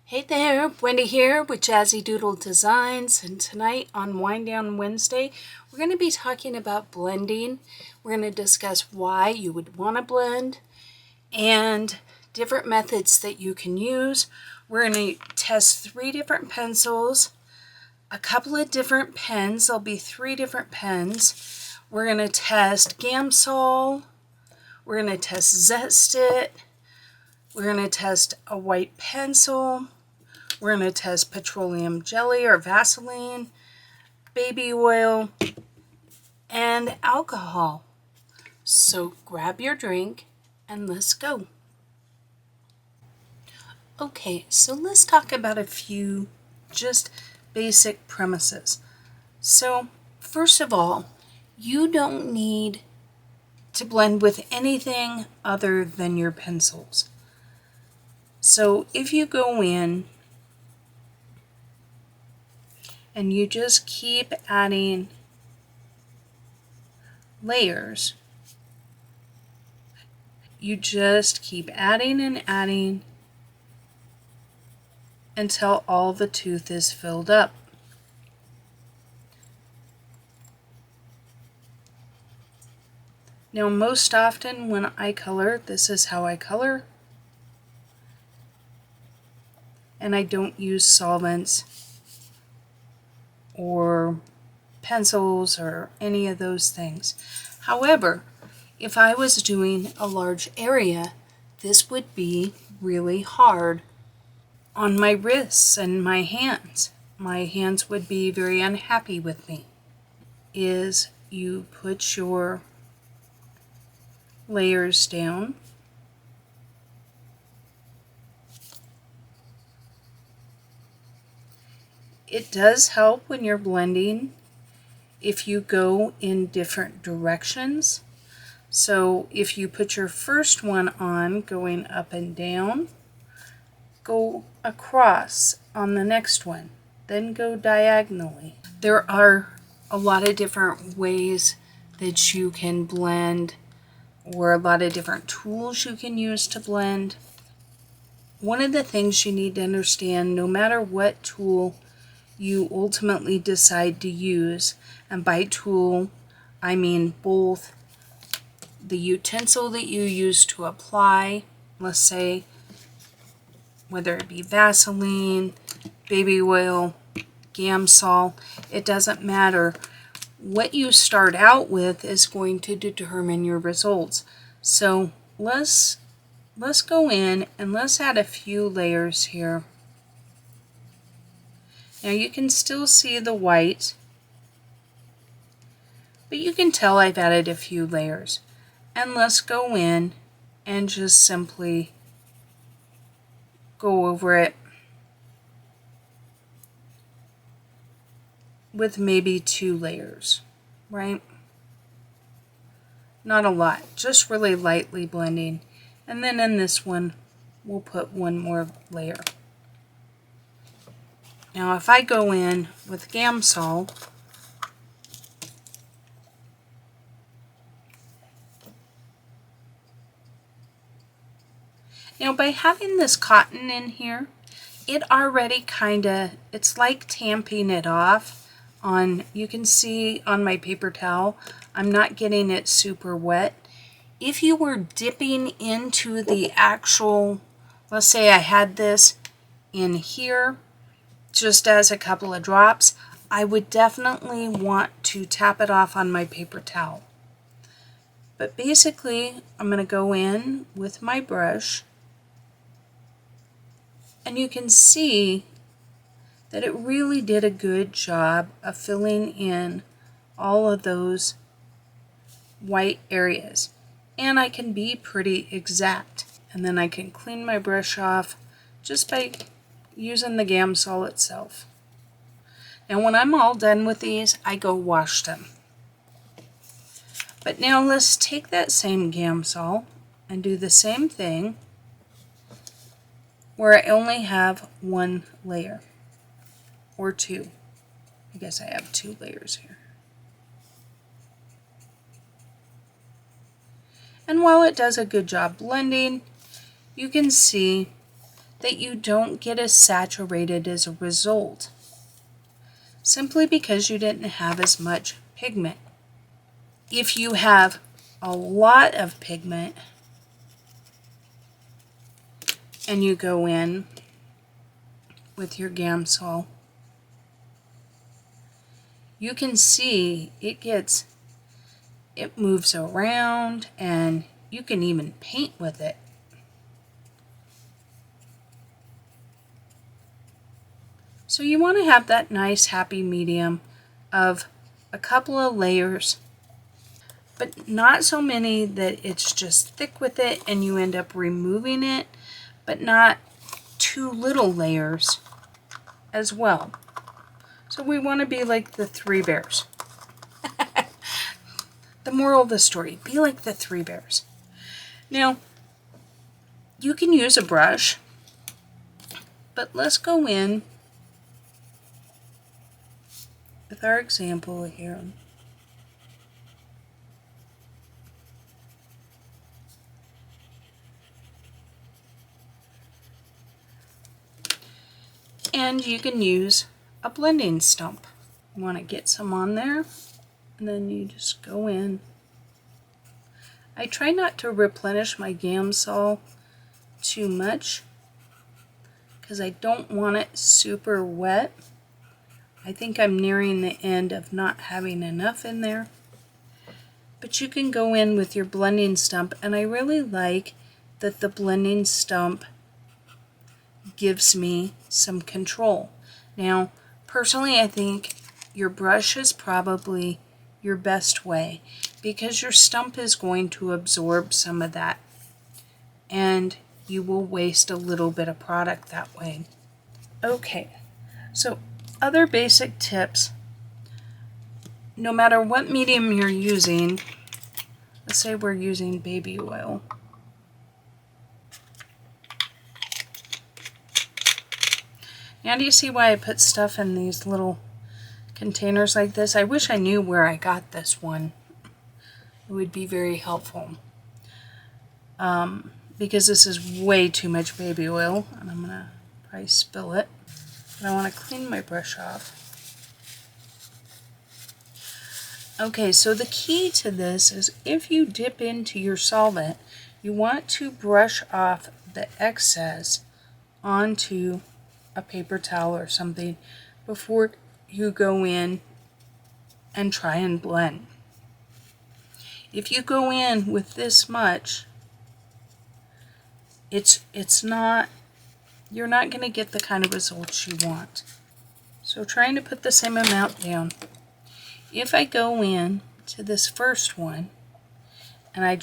Hey there, Wendy here with Jazzydoodledesigns, and tonight on Wind Down Wednesday, we're going to be talking about blending. We're going to discuss why you would want to blend and different methods that you can use. We're going to test 3 different pencils, a couple of different pens. There'll be 3 different pens. We're going to test Gamsol. We're going to test Zest-It. We're going to test a white pencil. We're going to test petroleum jelly or Vaseline, baby oil, and alcohol. So grab your drink and let's go. Okay, so let's talk about a few just basic premises. So first of all, you don't need to blend with anything other than your pencils. So if you go in and you just keep adding layers, you just keep adding and adding until all the tooth is filled up. Now, most often when I color, this is how I color, and I don't use solvents or pencils or any of those things. However, if I was doing a large area, this would be really hard on my wrists and my hands. My hands would be very unhappy with me. Is you put your layers down. It does help when you're blending if you go in different directions. So if you put your first one on going up and down, go across on the next one, then go diagonally. There are a lot of different ways that you can blend, or a lot of different tools you can use to blend. One of the things you need to understand, no matter what tool you ultimately decide to use, and by tool I mean both the utensil that you use to apply, let's say whether it be Vaseline, baby oil, Gamsol, it doesn't matter. What you start out with is going to determine your results. So let's go in and let's add a few layers here. Now you can still see the white, but you can tell I've added a few layers. And let's go in and just simply go over it with maybe 2 layers, right? Not a lot, just really lightly blending. And then in this one, we'll put 1 more layer. Now if I go in with Gamsol, now by having this cotton in here, it already it's like tamping it off on, you can see on my paper towel, I'm not getting it super wet. If you were dipping into the actual, let's say I had this in here, just as a couple of drops, I would definitely want to tap it off on my paper towel. But basically, I'm going to go in with my brush, and you can see that it really did a good job of filling in all of those white areas. And I can be pretty exact. And then I can clean my brush off just by using the Gamsol itself. Now when I'm all done with these, I go wash them. But now let's take that same Gamsol and do the same thing where I only have 1 layer, or 2. I guess I have 2 layers here. And while it does a good job blending, you can see that you don't get as saturated as a result, simply because you didn't have as much pigment. If you have a lot of pigment and you go in with your Gamsol, you can see it moves around, and you can even paint with it. So you want to have that nice happy medium of a couple of layers, but not so many that it's just thick with it and you end up removing it, but not too little layers as well. So we want to be like the Three Bears. The moral of the story, be like the Three Bears. Now, you can use a brush, but let's go in with our example here. And you can use a blending stump. You want to get some on there, and then you just go in. I try not to replenish my Gamsol too much because I don't want it super wet. I think I'm nearing the end of not having enough in there. But you can go in with your blending stump, and I really like that the blending stump gives me some control. Now, personally, I think your brush is probably your best way because your stump is going to absorb some of that, and you will waste a little bit of product that way. Okay, so other basic tips. No matter what medium you're using, let's say we're using baby oil. Now do you see why I put stuff in these little containers like this? I wish I knew where I got this one. It would be very helpful. Because this is way too much baby oil, and I'm going to probably spill it. But I want to clean my brush off. Okay, so the key to this is if you dip into your solvent, you want to brush off the excess onto a paper towel or something before you go in and try and blend. If you go in with this much, you're not going to get the kind of results you want. So trying to put the same amount down. If I go in to this first one and I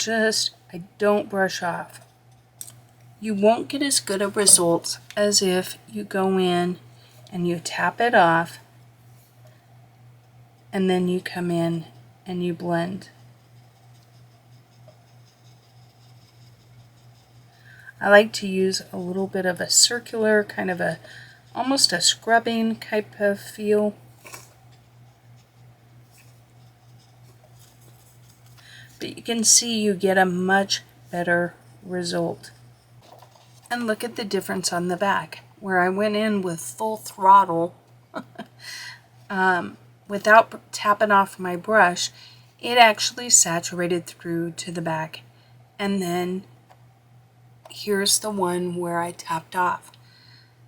don't brush off, you won't get as good of results as if you go in and you tap it off and then you come in and you blend. I like to use a little bit of a circular, kind of almost a scrubbing type of feel. But you can see you get a much better result. And look at the difference on the back, where I went in with full throttle without tapping off my brush. It actually saturated through to the back. And then here's the one where I tapped off.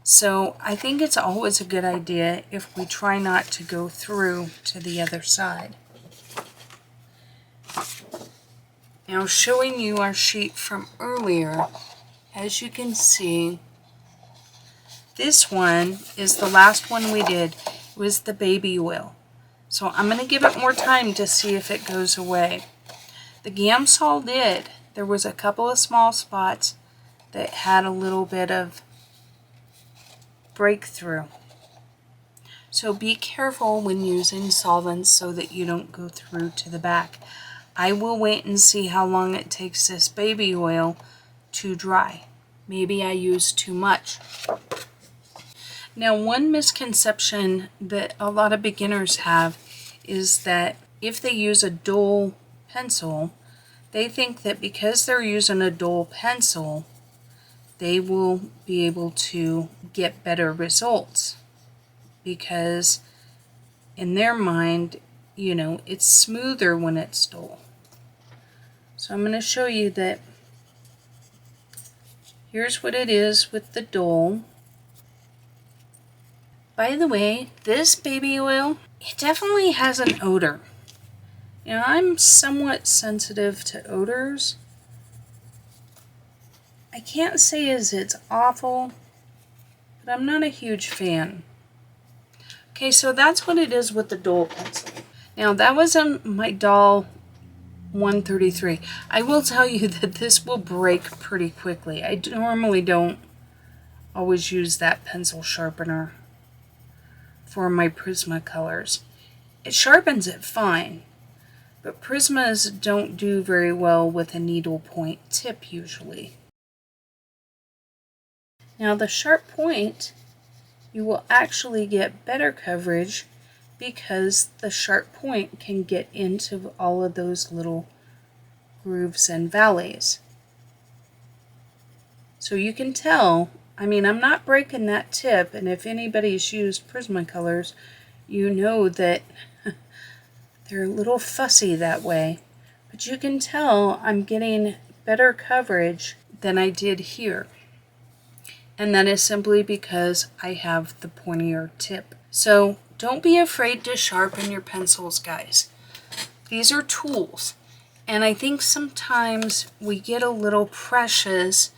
So I think it's always a good idea if we try not to go through to the other side. Now showing you our sheet from earlier, as you can see, this one is the last one we did. It was the baby oil. So I'm going to give it more time to see if it goes away. The Gamsol did. There was a couple of small spots that had a little bit of breakthrough. So be careful when using solvents so that you don't go through to the back. I will wait and see how long it takes this baby oil to dry. Maybe I used too much. Now, one misconception that a lot of beginners have is that if they use a dull pencil, they think that because they're using a dull pencil they will be able to get better results, because in their mind, it's smoother when it's dull. So I'm going to show you that here's what it is with the dull. By the way, this baby oil, it definitely has an odor. I'm somewhat sensitive to odors. I can't say as it's awful, but I'm not a huge fan. Okay, so that's what it is with the dull pencil. Now that was my doll 133. I will tell you that this will break pretty quickly. I normally don't always use that pencil sharpener for my Prismacolors. It sharpens it fine, but Prismas don't do very well with a needle point tip usually. Now the sharp point, you will actually get better coverage because the sharp point can get into all of those little grooves and valleys. So you can tell, I'm not breaking that tip, and if anybody's used Prismacolors, you know that they're a little fussy that way. But you can tell I'm getting better coverage than I did here. And that is simply because I have the pointier tip. So don't be afraid to sharpen your pencils, guys. These are tools. And I think sometimes we get a little precious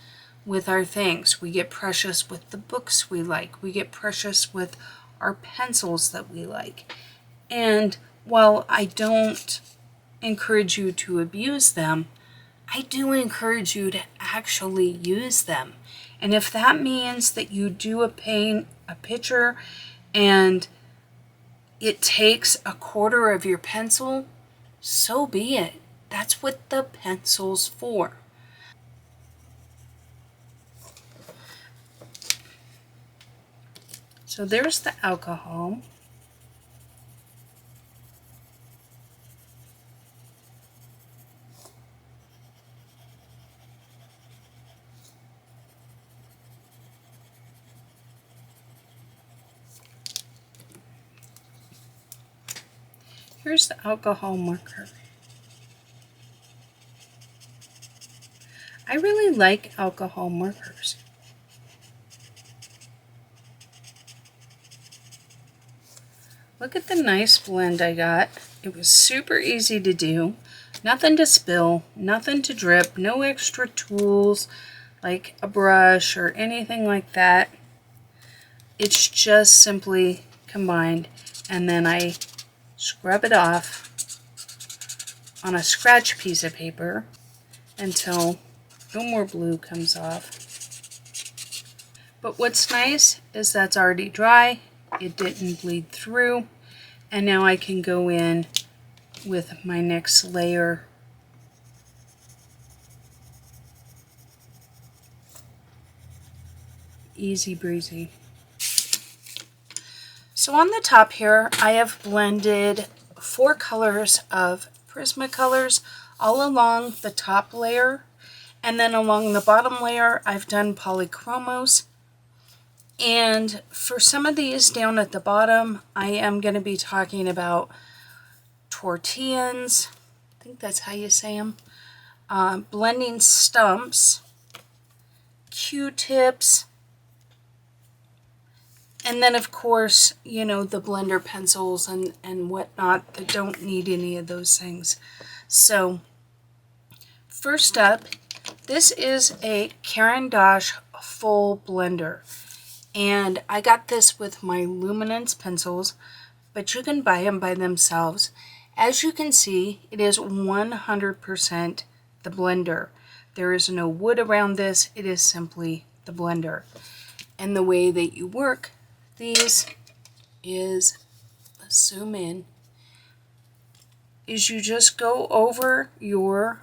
with our things. We get precious with the books we like. We get precious with our pencils that we like. And while I don't encourage you to abuse them, I do encourage you to actually use them. And if that means that you do a picture and it takes a quarter of your pencil, so be it. That's what the pencil's for. So there's the alcohol. Here's the alcohol marker. I really like alcohol markers. Look at the nice blend I got. It was super easy to do. Nothing to spill, nothing to drip, no extra tools like a brush or anything like that. It's just simply combined, and then I scrub it off on a scratch piece of paper until no more blue comes off. But what's nice is that's already dry, it didn't bleed through, and now I can go in with my next layer. Easy breezy. So on the top here, I have blended 4 colors of Prismacolors all along the top layer, and then along the bottom layer, I've done polychromos. And for some of these down at the bottom, I am going to be talking about tortillons, I think that's how you say them, blending stumps, Q-tips, and then of course, the blender pencils and whatnot that don't need any of those things. So first up, this is a Caran d'Ache full blender. And I got this with my Luminance pencils, but you can buy them by themselves. As you can see, it is 100% the blender. There is no wood around this. It is simply the blender. And the way that you work these is, let's zoom in, is you just go over your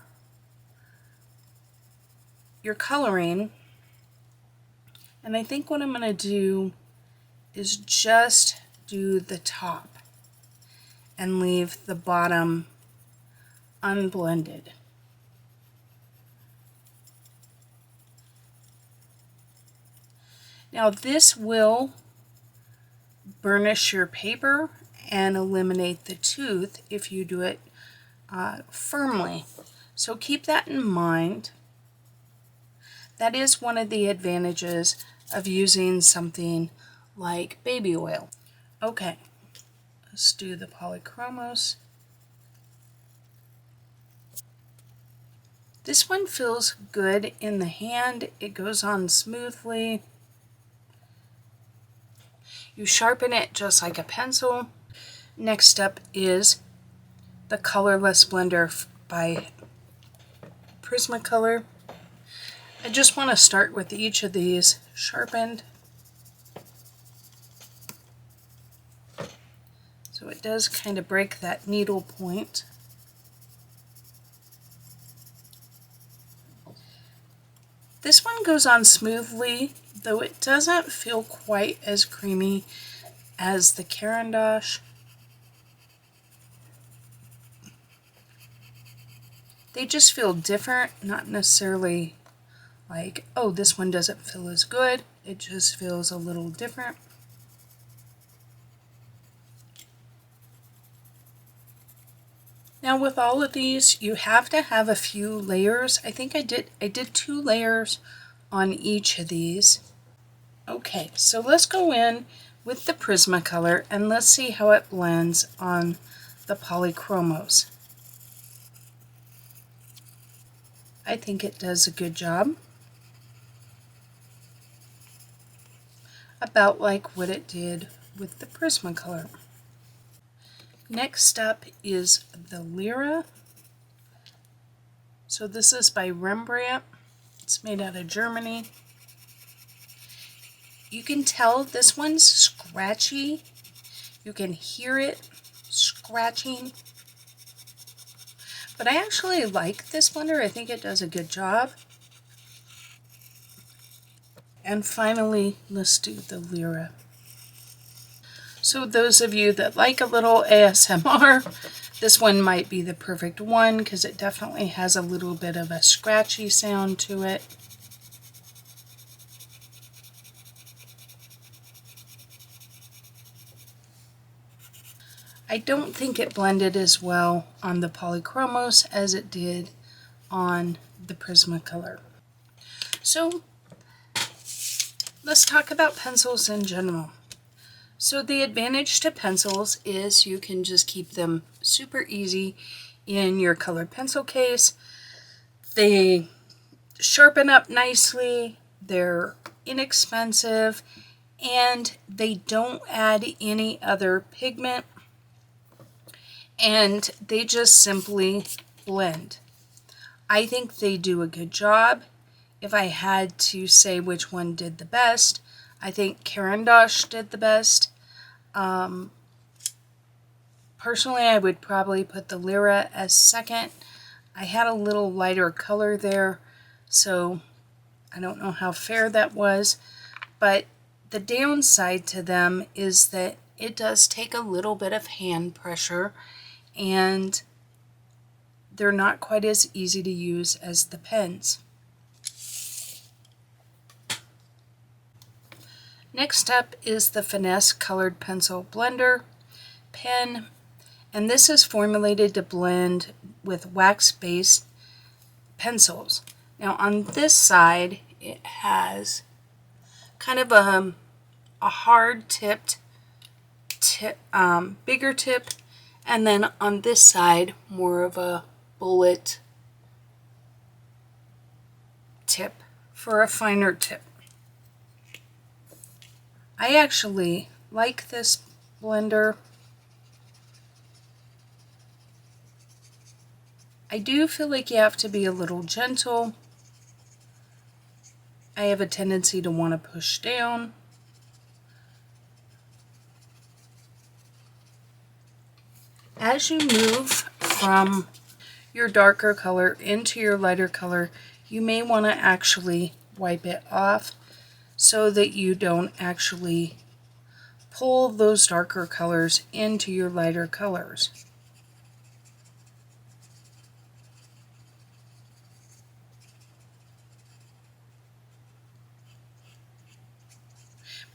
coloring. And I think what I'm going to do is just do the top and leave the bottom unblended. Now this will burnish your paper and eliminate the tooth if you do it firmly. So keep that in mind. That is one of the advantages of using something like baby oil. Okay, let's do the polychromos. This one feels good in the hand. It goes on smoothly. You sharpen it just like a pencil. Next up is the Colorless Blender by Prismacolor. I just want to start with each of these sharpened. So it does kind of break that needle point. This one goes on smoothly, though it doesn't feel quite as creamy as the Caran d'Ache. They just feel different, not necessarily like, oh, this one doesn't feel as good. It just feels a little different. Now with all of these, you have to have a few layers. I think I did 2 layers on each of these. Okay, so let's go in with the Prismacolor and let's see how it blends on the polychromos. I think it does a good job. About like what it did with the Prismacolor. Next up is the Lyra. So this is by Rembrandt. It's made out of Germany. You can tell this one's scratchy. You can hear it scratching. But I actually like this blender. I think it does a good job. And finally, let's do the Lyra. So those of you that like a little ASMR, this one might be the perfect one because it definitely has a little bit of a scratchy sound to it. I don't think it blended as well on the polychromos as it did on the Prismacolor. So let's talk about pencils in general. So the advantage to pencils is you can just keep them super easy in your colored pencil case. They sharpen up nicely, they're inexpensive, and they don't add any other pigment, and they just simply blend. I think they do a good job. If I had to say which one did the best, I think Caran d'Ache did the best. Personally, I would probably put the Lyra as second. I had a little lighter color there, so I don't know how fair that was. But the downside to them is that it does take a little bit of hand pressure, and they're not quite as easy to use as the pens. Next up is the Finesse Colored Pencil Blender pen, and this is formulated to blend with wax-based pencils. Now on this side it has kind of a hard tipped bigger tip, and then on this side more of a bullet tip for a finer tip. I actually like this blender. I do feel like you have to be a little gentle. I have a tendency to want to push down. As you move from your darker color into your lighter color, you may want to actually wipe it off so that you don't actually pull those darker colors into your lighter colors.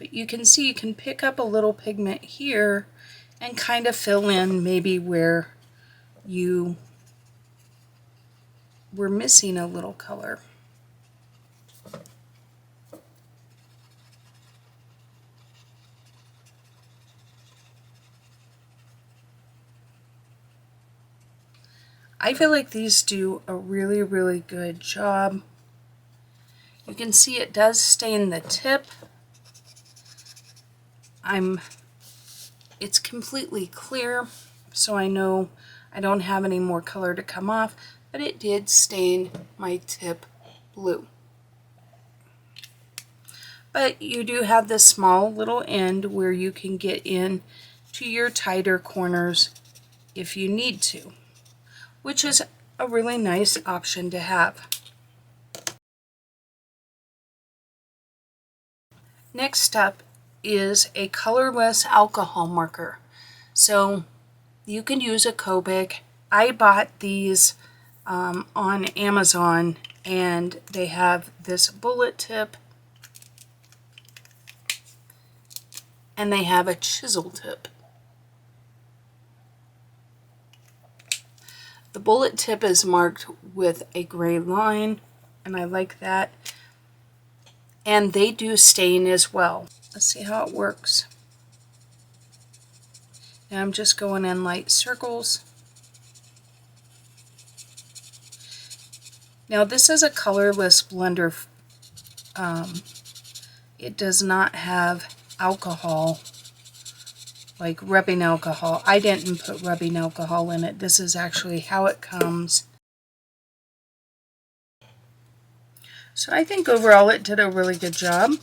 But you can see you can pick up a little pigment here and kind of fill in maybe where you were missing a little color. I feel like these do a really, really good job. You can see it does stain the tip. It's completely clear, so I know I don't have any more color to come off, but it did stain my tip blue. But you do have this small little end where you can get in to your tighter corners if you need to, which is a really nice option to have. Next up is a colorless alcohol marker. So you can use a Copic. I bought these on Amazon, and they have this bullet tip and they have a chisel tip. The bullet tip is marked with a gray line, and I like that. And they do stain as well. Let's see how it works. Now I'm just going in light circles. Now this is a colorless blender. It does not have alcohol, like rubbing alcohol. I didn't put rubbing alcohol in it. This is actually how it comes. So I think overall it did a really good job.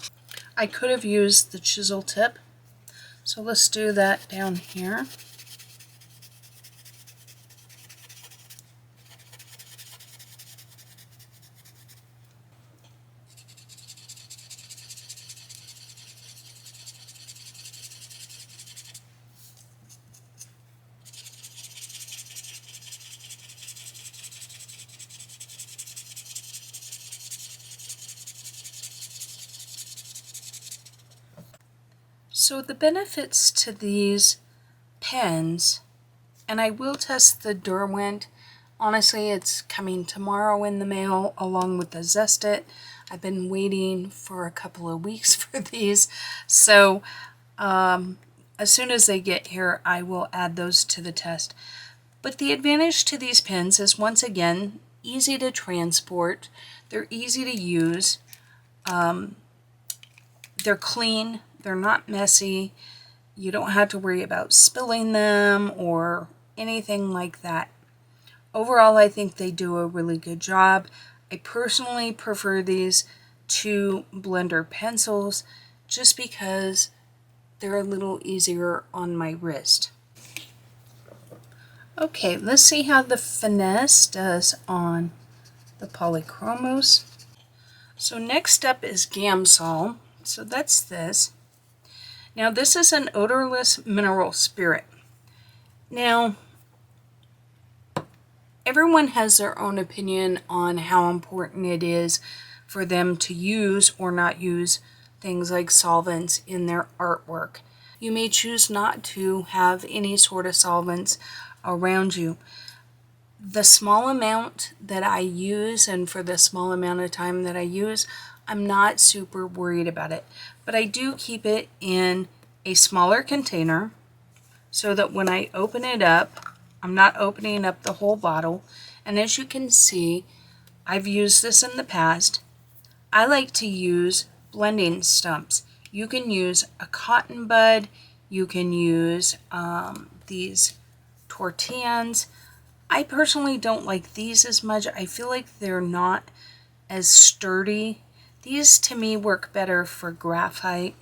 I could have used the chisel tip. So let's do that down here. So the benefits to these pens, and I will test the Derwent. Honestly, it's coming tomorrow in the mail along with the Zest It. I've been waiting for a couple of weeks for these. So as soon as they get here, I will add those to the test. But the advantage to these pens is, once again, easy to transport. They're easy to use. They're clean. They're not messy. You don't have to worry about spilling them or anything like that. Overall, I think they do a really good job. I personally prefer these to blender pencils just because they're a little easier on my wrist. Okay, let's see how the Finesse does on the Polychromos. So next up is Gamsol. So that's this. Now this is an odorless mineral spirit. Now, everyone has their own opinion on how important it is for them to use or not use things like solvents in their artwork. You may choose not to have any sort of solvents around you. The small amount that I use, and for the small amount of time that I use, I'm not super worried about it. But I do keep it in a smaller container so that when I open it up, I'm not opening up the whole bottle. And as you can see, I've used this in the past. I like to use blending stumps. You can use a cotton bud. You can use these tortillons. I personally don't like these as much. I feel like they're not as sturdy. These to me work better for graphite.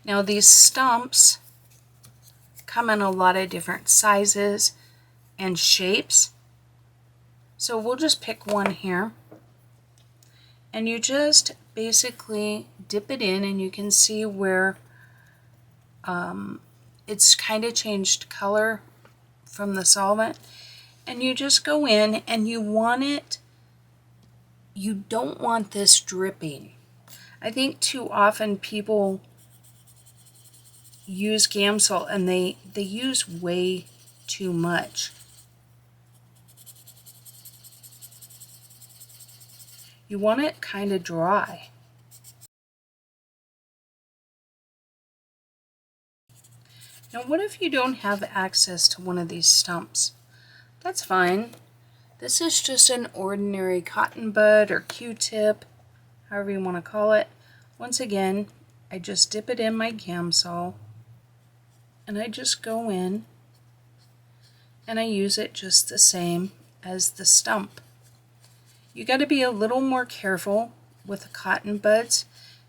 Now these stumps come in a lot of different sizes and shapes. So we'll just pick one here. And you just basically dip it in, and you can see where it's kind of changed color from the solvent. And you just go in, and you want it, you don't want this dripping. I think too often people use Gamsol and they use way too much. You want it kind of dry. Now what if you don't have access to one of these stumps? That's fine. This is just an ordinary cotton bud or Q-tip, however you want to call it. Once again, I just dip it in my Gamsol and I just go in and I use it just the same as the stump. You got to be a little more careful with the cotton buds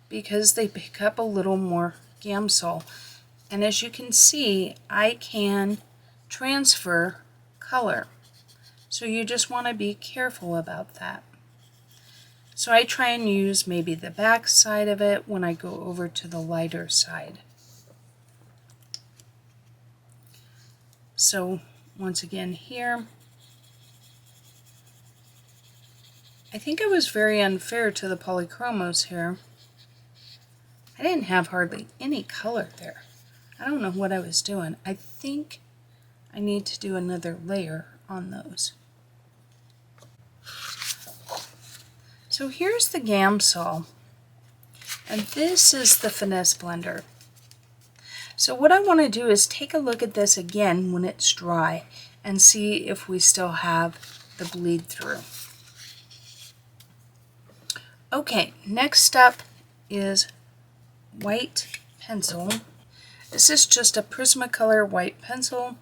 because they pick up a little more Gamsol. And as you can see, I can transfer color. So you just want to be careful about that. So I try and use maybe the back side of it when I go over to the lighter side. So once again here, I think I was very unfair to the polychromos here. I didn't have hardly any color there. I don't know what I was doing. I think I need to do another layer on those. So here's the Gamsol, and this is the finesse blender. So what I want to do is take a look at this again when it's dry and see if we still have the bleed through. Okay, next up is white pencil. This is just a Prismacolor white pencil.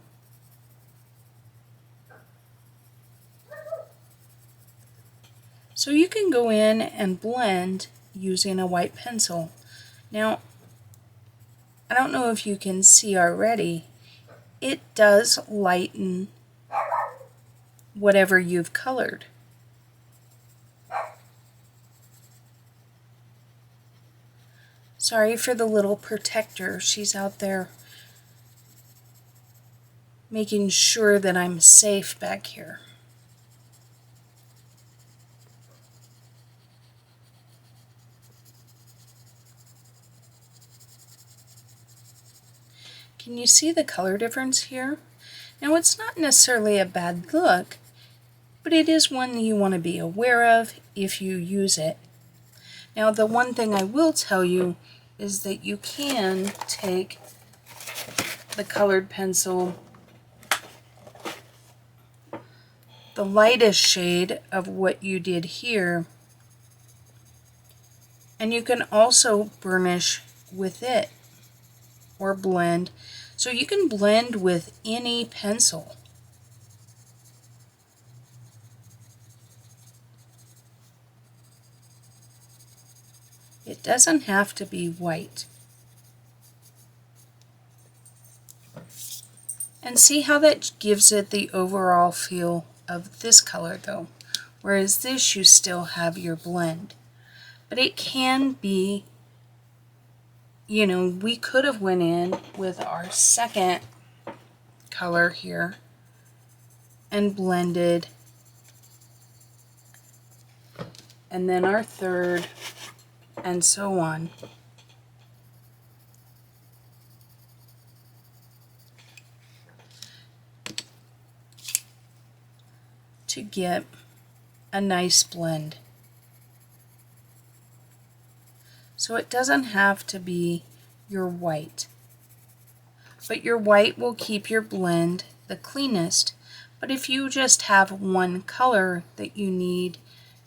So you can go in and blend using a white pencil. Now, I don't know if you can see already, it does lighten whatever you've colored. Sorry for the little protector. She's out there making sure that I'm safe back here. Can you see the color difference here? Now it's not necessarily a bad look, but it is one you want to be aware of if you use it. Now the one thing I will tell you is that you can take the colored pencil, the lightest shade of what you did here, and you can also burnish with it or blend. So you can blend with any pencil. It doesn't have to be white. And see how that gives it the overall feel of this color though. Whereas this, you still have your blend. But it can be, you know, we could have went in with our second color here and blended, and then our third, and so on. To get a nice blend. So it doesn't have to be your white, but your white will keep your blend the cleanest. But if you just have one color that you need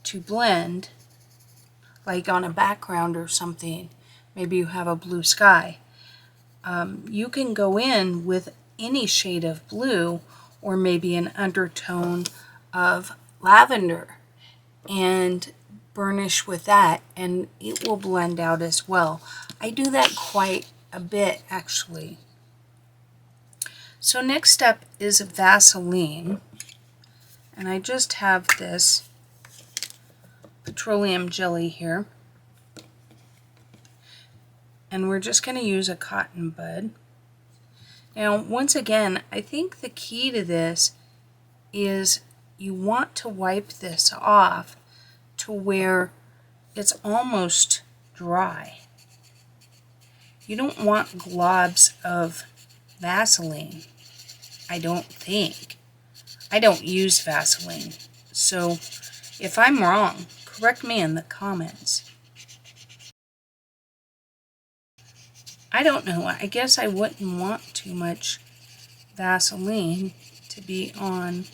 to blend, like on a background or something, maybe you have a blue sky, you can go in with any shade of blue or maybe an undertone of lavender and burnish with that, and it will blend out as well. I do that quite a bit actually. So next up is Vaseline, and I just have this petroleum jelly here, and we're just going to use a cotton bud. Now once again, I think the key to this is you want to wipe this off to where it's almost dry. You don't want globs of Vaseline, I don't think. I don't use Vaseline, so if I'm wrong, correct me in the comments. I don't know, I guess I wouldn't want too much Vaseline to be on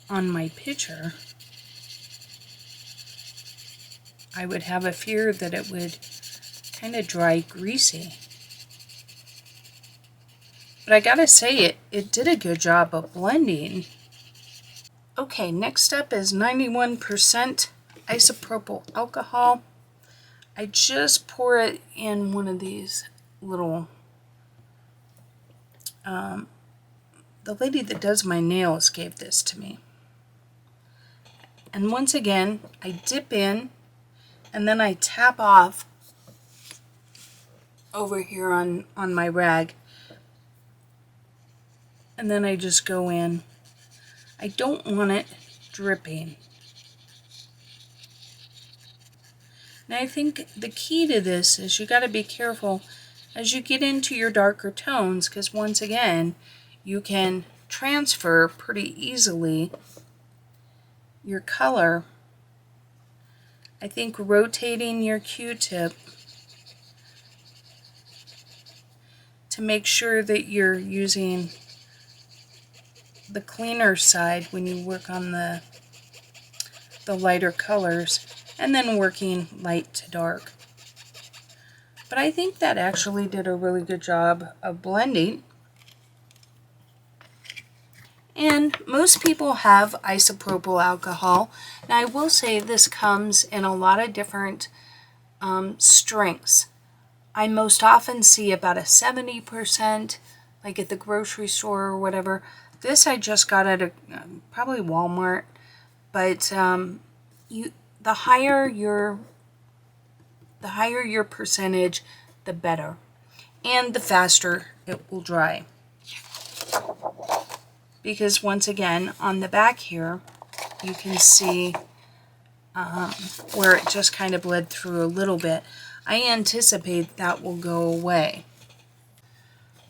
my picture. I would have a fear that it would kind of dry greasy. But I gotta say, it did a good job of blending. Okay, next up is 91% isopropyl alcohol. I just pour it in one of these little, the lady that does my nails gave this to me. And once again, I dip in and then I tap off over here on my rag. And then I just go in. I don't want it dripping. And I think the key to this is you got to be careful as you get into your darker tones, because once again, you can transfer pretty easily your color. I think rotating your Q-tip to make sure that you're using the cleaner side when you work on the lighter colors, and then working light to dark. But I think that actually did a really good job of blending. And most people have isopropyl alcohol. Now I will say this comes in a lot of different strengths. I most often see about a 70%, like at the grocery store or whatever. This I just got at probably Walmart, but the higher your percentage, the better, and the faster it will dry. Because once again, on the back here, you can see where it just kind of bled through a little bit. I anticipate that will go away.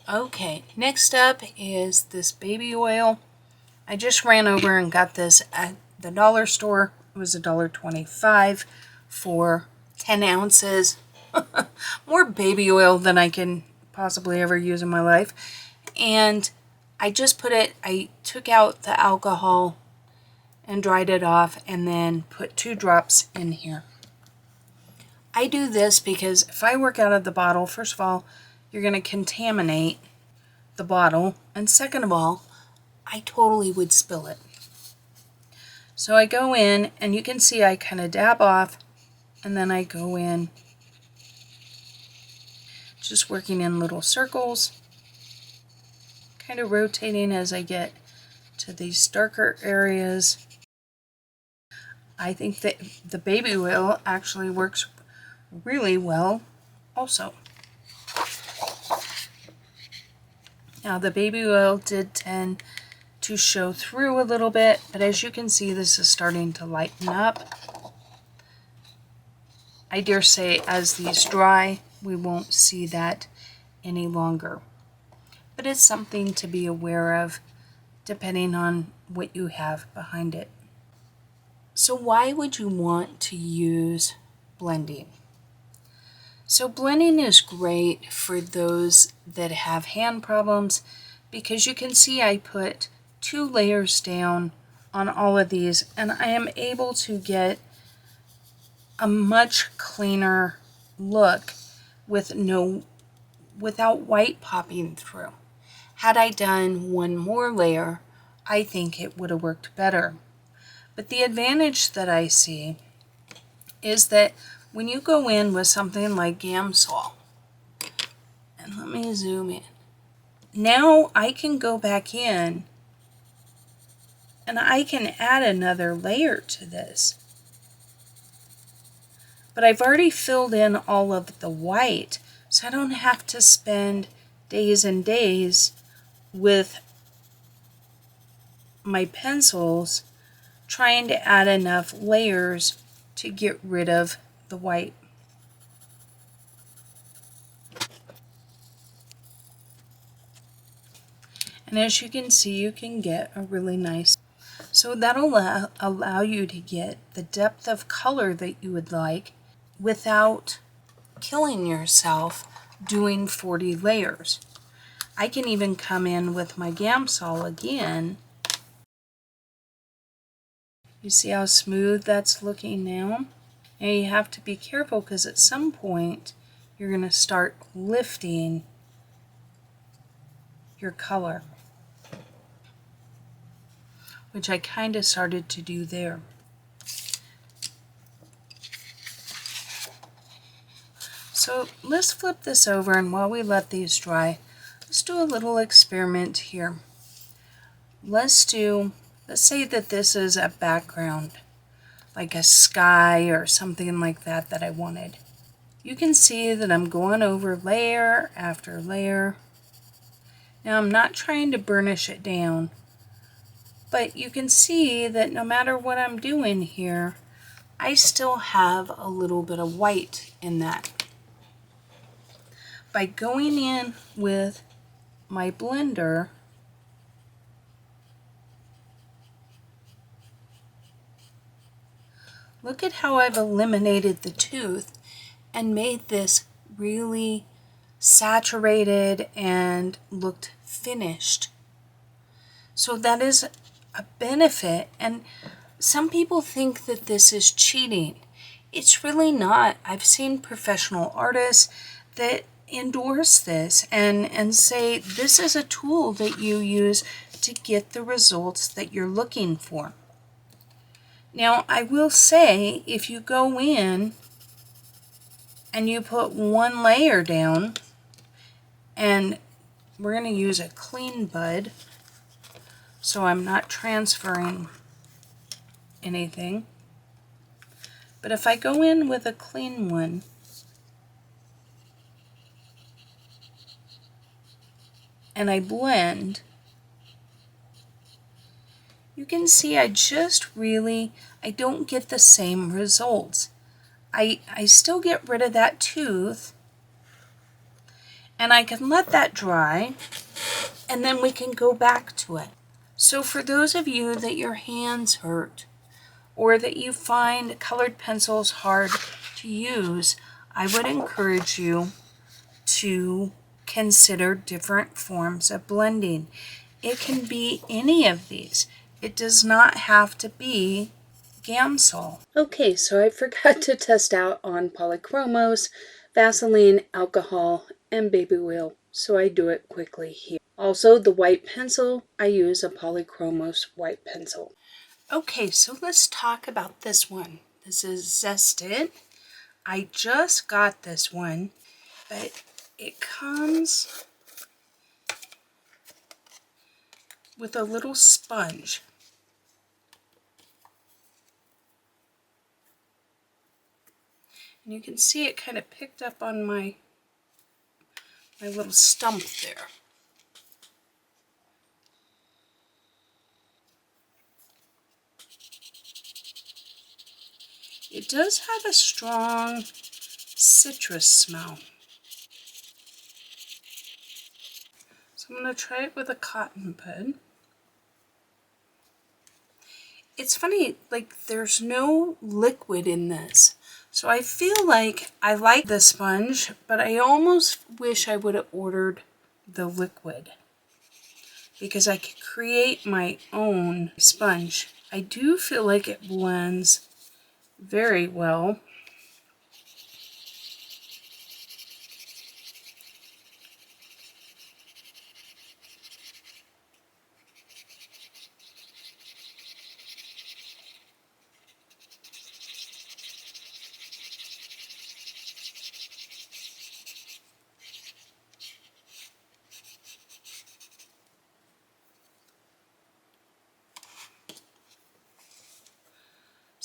Okay, next up is this baby oil. I just ran over and got this at the dollar store. It was $1.25 for 10 ounces. More baby oil than I can possibly ever use in my life. And I just I took out the alcohol and dried it off and then put 2 drops in here. I do this because if I work out of the bottle, first of all, you're going to contaminate the bottle, and second of all, I totally would spill it. So I go in, and you can see I kind of dab off, and then I go in, just working in little circles, kind of rotating as I get to these darker areas. I think that the baby oil actually works really well also. Now the baby oil did tend to show through a little bit, but as you can see, this is starting to lighten up. I dare say as these dry, we won't see that any longer. But it's something to be aware of depending on what you have behind it. So why would you want to use blending? So blending is great for those that have hand problems, because you can see I put 2 layers down on all of these, and I am able to get a much cleaner look without white popping through. Had I done 1 more layer, I think it would have worked better. But the advantage that I see is that when you go in with something like Gamsol, and let me zoom in, now I can go back in and I can add another layer to this. But I've already filled in all of the white, so I don't have to spend days and days with my pencils trying to add enough layers to get rid of the white. And as you can see, you can get a really nice, so that'll allow you to get the depth of color that you would like without killing yourself doing 40 layers. I can even come in with my Gamsol again. You see how smooth that's looking now? And you have to be careful because at some point you're going to start lifting your color, which I kind of started to do there. So let's flip this over, and while we let these dry, let's do a little experiment here. Let's say that this is a background, like a sky or something like that I wanted. You can see that I'm going over layer after layer. Now I'm not trying to burnish it down, but you can see that no matter what I'm doing here, I still have a little bit of white in that. By going in with my blender, look at how I've eliminated the tooth and made this really saturated and looked finished. So that is a benefit, and some people think that this is cheating. It's really not. I've seen professional artists that endorse this and say this is a tool that you use to get the results that you're looking for. Now, I will say, if you go in and you put one layer down, and we're going to use a clean bud, so I'm not transferring anything. But if I go in with a clean one, and I blend, you can see I don't get the same results. I still get rid of that tooth, and I can let that dry, and then we can go back to it. So for those of you that your hands hurt, or that you find colored pencils hard to use, I would encourage you to consider different forms of blending. It can be any of these. It does not have to be Gamsol. Okay, so I forgot to test out on polychromos, Vaseline, alcohol, and baby oil, so I do it quickly here. Also, the white pencil, I use a polychromos white pencil. Okay, so let's talk about this one. This is Zested. I just got this one, but it comes with a little sponge. And you can see it kind of picked up on my little stump there. It does have a strong citrus smell. So I'm going to try it with a cotton bud. It's funny, like there's no liquid in this. So I feel like I like the sponge, but I almost wish I would have ordered the liquid, because I could create my own sponge. I do feel like it blends very well.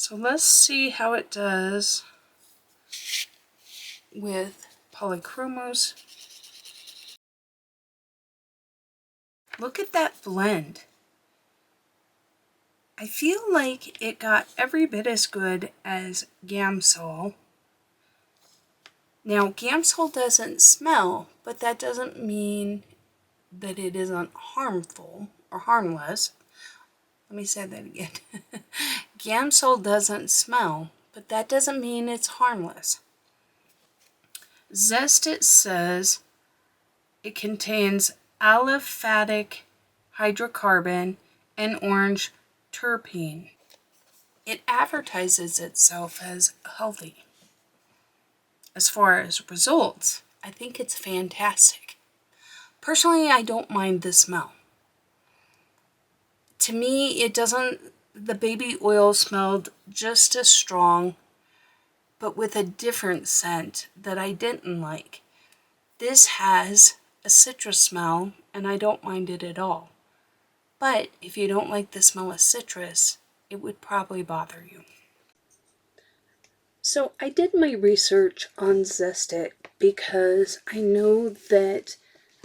So let's see how it does with polychromos. Look at that blend. I feel like it got every bit as good as Gamsol, Now, Gamsol doesn't smell, but that doesn't mean that it isn't harmful or harmless. Let me say that again. Gamsol doesn't smell, but that doesn't mean it's harmless. Zest, it says it contains aliphatic hydrocarbon and orange terpene. It advertises itself as healthy. As far as results, I think it's fantastic. Personally, I don't mind the smell. To me, the baby oil smelled just as strong, but with a different scent that I didn't like. This has a citrus smell, and I don't mind it at all. But if you don't like the smell of citrus, it would probably bother you. So I did my research on Zest It because I know that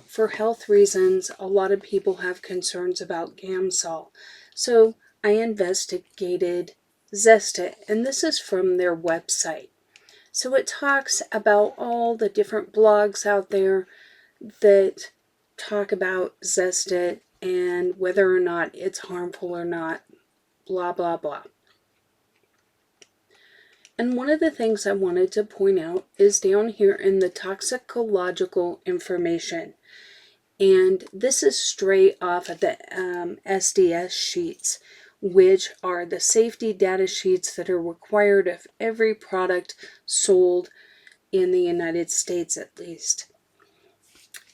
for health reasons, a lot of people have concerns about Gamsol. So I investigated Zest It, and this is from their website. So it talks about all the different blogs out there that talk about Zest It and whether or not it's harmful or not, blah, blah, blah. And one of the things I wanted to point out is down here in the toxicological information. And this is straight off of the SDS sheets, which are the safety data sheets that are required of every product sold in the United States at least.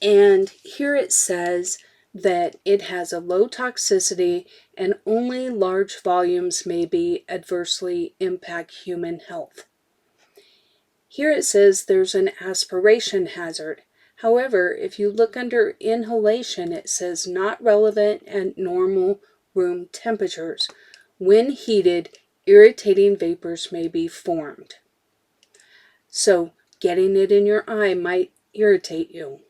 And here it says that it has a low toxicity and only large volumes may be adversely impact human health. Here it says there's an aspiration hazard. However, if you look under inhalation, it says not relevant at normal room temperatures. When heated, irritating vapors may be formed. So getting it in your eye might irritate you.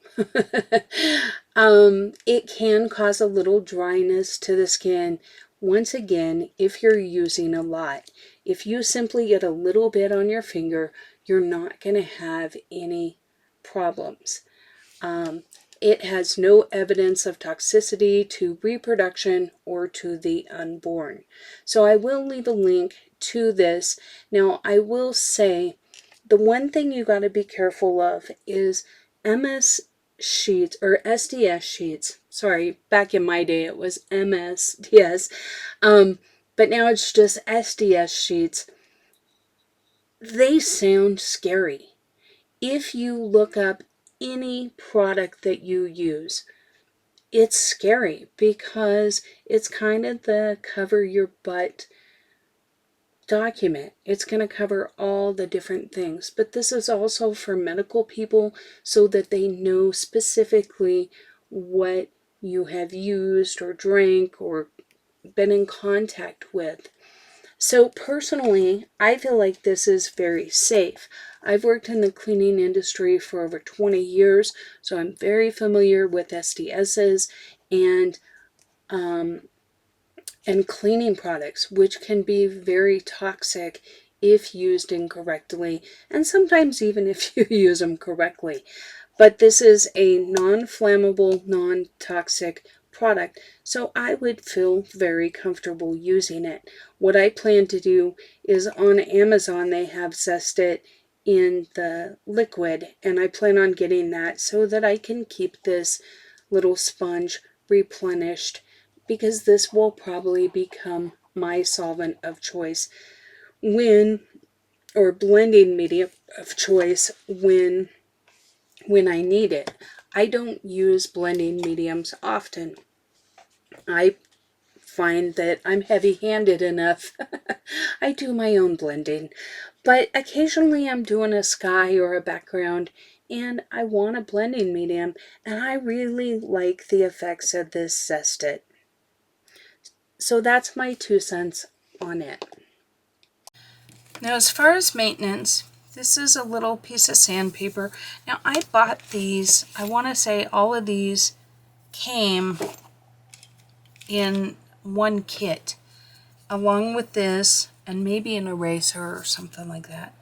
It can cause a little dryness to the skin. Once again, if you're using a lot, if you simply get a little bit on your finger, you're not going to have any problems. It has no evidence of toxicity to reproduction or to the unborn. So I will leave a link to this. Now, I will say the one thing you got to be careful of is MS sheets or SDS sheets. Sorry, back in my day it was MSDS. But now it's just SDS sheets. They sound scary. If you look up any product that you use, it's scary because it's kind of the cover your butt document. It's going to cover all the different things, but this is also for medical people so that they know specifically what you have used or drank or been in contact with. So personally, I feel like this is very safe. I've worked in the cleaning industry for over 20 years, so I'm very familiar with SDSs and cleaning products, which can be very toxic if used incorrectly, and sometimes even if you use them correctly. But this is a non-flammable, non-toxic product, so I would feel very comfortable using it. What I plan to do is on Amazon they have Zest It in the liquid, and I plan on getting that so that I can keep this little sponge replenished, because this will probably become my solvent of choice or blending media of choice when I need it. I don't use blending mediums often. I find that I'm heavy-handed enough. I do my own blending. But occasionally I'm doing a sky or a background and I want a blending medium, and I really like the effects of this Zest It. So that's my 2 cents on it. Now, as far as maintenance, this is a little piece of sandpaper. Now, I bought these. I want to say all of these came in one kit, along with this and maybe an eraser or something like that.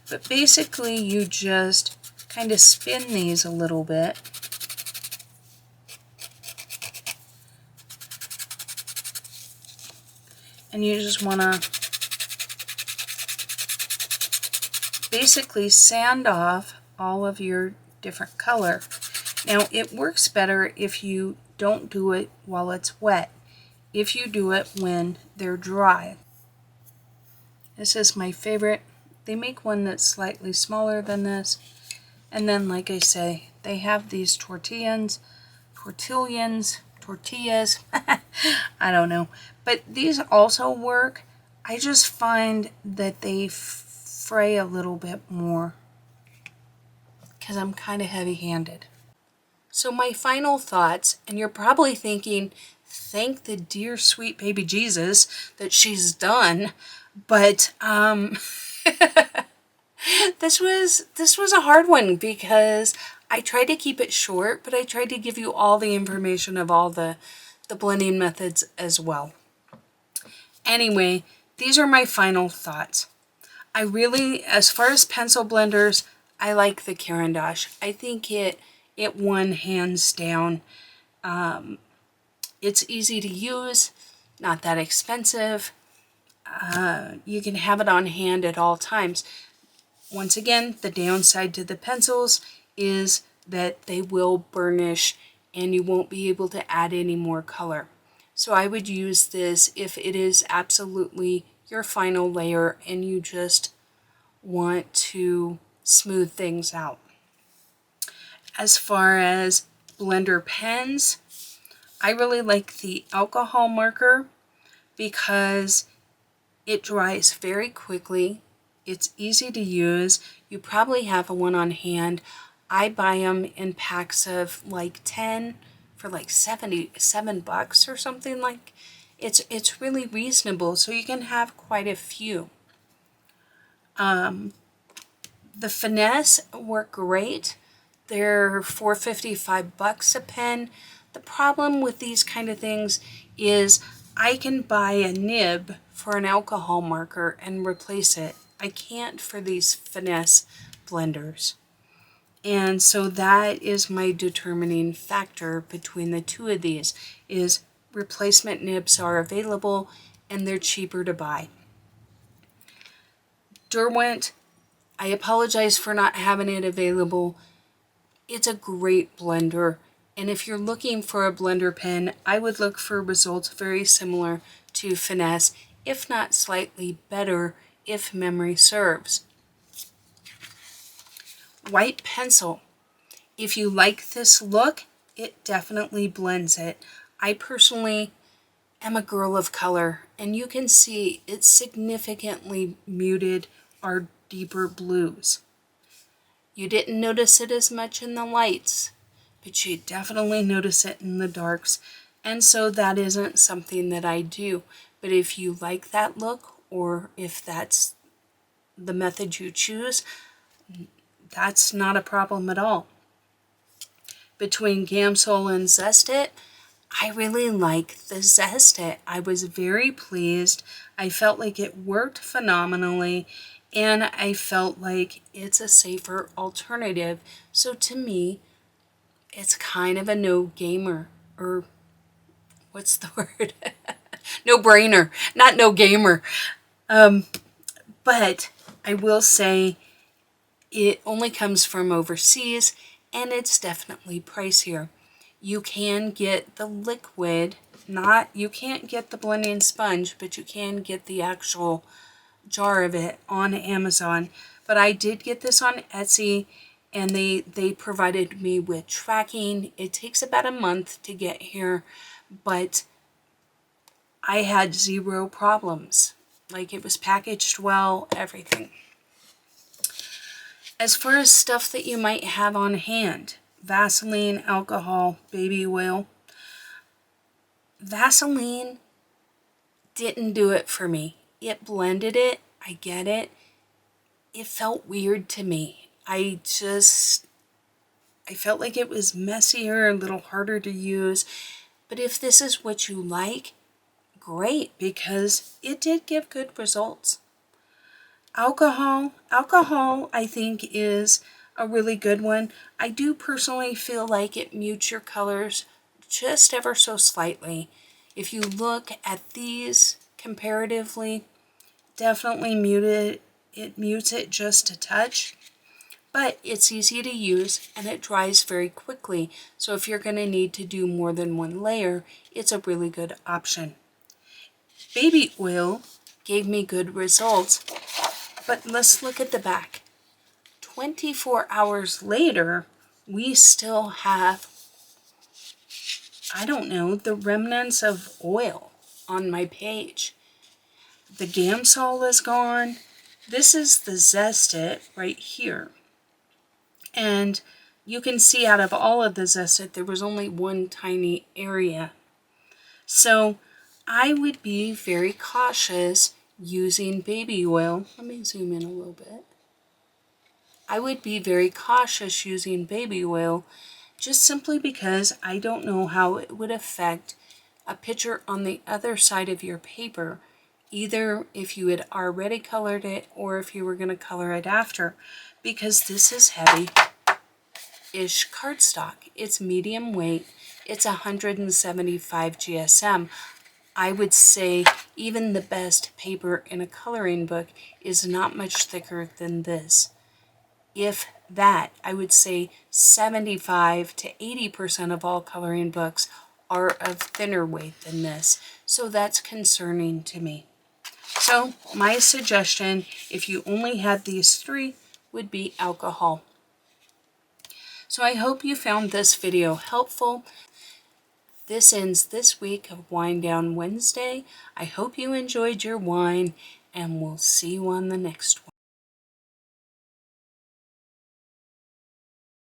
But basically, you just kind of spin these a little bit. And you just want to basically sand off all of your different color. Now it works better if you don't do it while it's wet, if you do it when they're dry. This is my favorite. They make one that's slightly smaller than this, and then like I say, they have these tortillas, I don't know, but these also work. I just find that they fray a little bit more because I'm kind of heavy-handed. So my final thoughts, and you're probably thinking, thank the dear sweet baby Jesus that she's done, but this was a hard one because I tried to keep it short, but I tried to give you all the information of all the blending methods as well. Anyway, these are my final thoughts. I really, as far as pencil blenders, I like the Caran d'Ache. I think it won hands down. It's easy to use, not that expensive. You can have it on hand at all times. Once again, the downside to the pencils is that they will burnish and you won't be able to add any more color. So I would use this if it is absolutely your final layer and you just want to smooth things out. As far as blender pens, I really like the alcohol marker because it dries very quickly. It's easy to use. You probably have one on hand. I buy them in packs of like 10 for like $77 or something. Like it's really reasonable, so you can have quite a few. The Finesse work great. They're $4.55 a pen. The problem with these kind of things is I can buy a nib for an alcohol marker and replace it. I can't for these Finesse blenders. And so that is my determining factor between the two of these, is replacement nibs are available and they're cheaper to buy. Derwent, I apologize for not having it available. It's a great blender, and if you're looking for a blender pen, I would look for results very similar to Finesse, if not slightly better if memory serves. White pencil. If you like this look, it definitely blends it. I personally am a girl of color, and you can see it's significantly muted our deeper blues. You didn't notice it as much in the lights, but you definitely notice it in the darks, and so that isn't something that I do. But if you like that look, or if that's the method you choose, that's not a problem at all. Between Gamsol and Zest It, I really like the Zest It. I was very pleased. I felt like it worked phenomenally, and I felt like it's a safer alternative. So to me, it's kind of a no-gamer, or what's the word? No-brainer, not no-gamer. But I will say it only comes from overseas, and it's definitely pricier. You can get the liquid, you can't get the blending sponge, but you can get the actual jar of it on Amazon. But I did get this on Etsy, and they provided me with tracking. It takes about a month to get here, but I had zero problems. Like, it was packaged well, everything. As far as stuff that you might have on hand, Vaseline, alcohol, baby oil. Vaseline didn't do it for me. It blended it, I get it. It felt weird to me. I felt like it was messier, a little harder to use. But if this is what you like, great, because it did give good results. Alcohol I think is a really good one. I do personally feel like it mutes your colors just ever so slightly. If you look at these comparatively, definitely it mutes it just a touch. But it's easy to use and it dries very quickly. So if you're going to need to do more than one layer, it's a really good option. Baby oil gave me good results, but let's look at the back. 24 hours later, we still have, I don't know, the remnants of oil on my page. The Gamsol is gone. This is the Zest It right here. And you can see out of all of the Zest It, there was only one tiny area. So I would be very cautious using baby oil. Let me zoom in a little bit. I would be very cautious using baby oil just simply because I don't know how it would affect a picture on the other side of your paper, either if you had already colored it or if you were going to color it after, because this is heavy-ish cardstock. It's medium weight. It's 175 GSM. I would say even the best paper in a coloring book is not much thicker than this. If that, I would say 75 to 80% of all coloring books are of thinner weight than this. So that's concerning to me. So my suggestion, if you only had these three, would be alcohol. So I hope you found this video helpful. This ends this week of Wine Down Wednesday. I hope you enjoyed your wine, and we'll see you on the next one.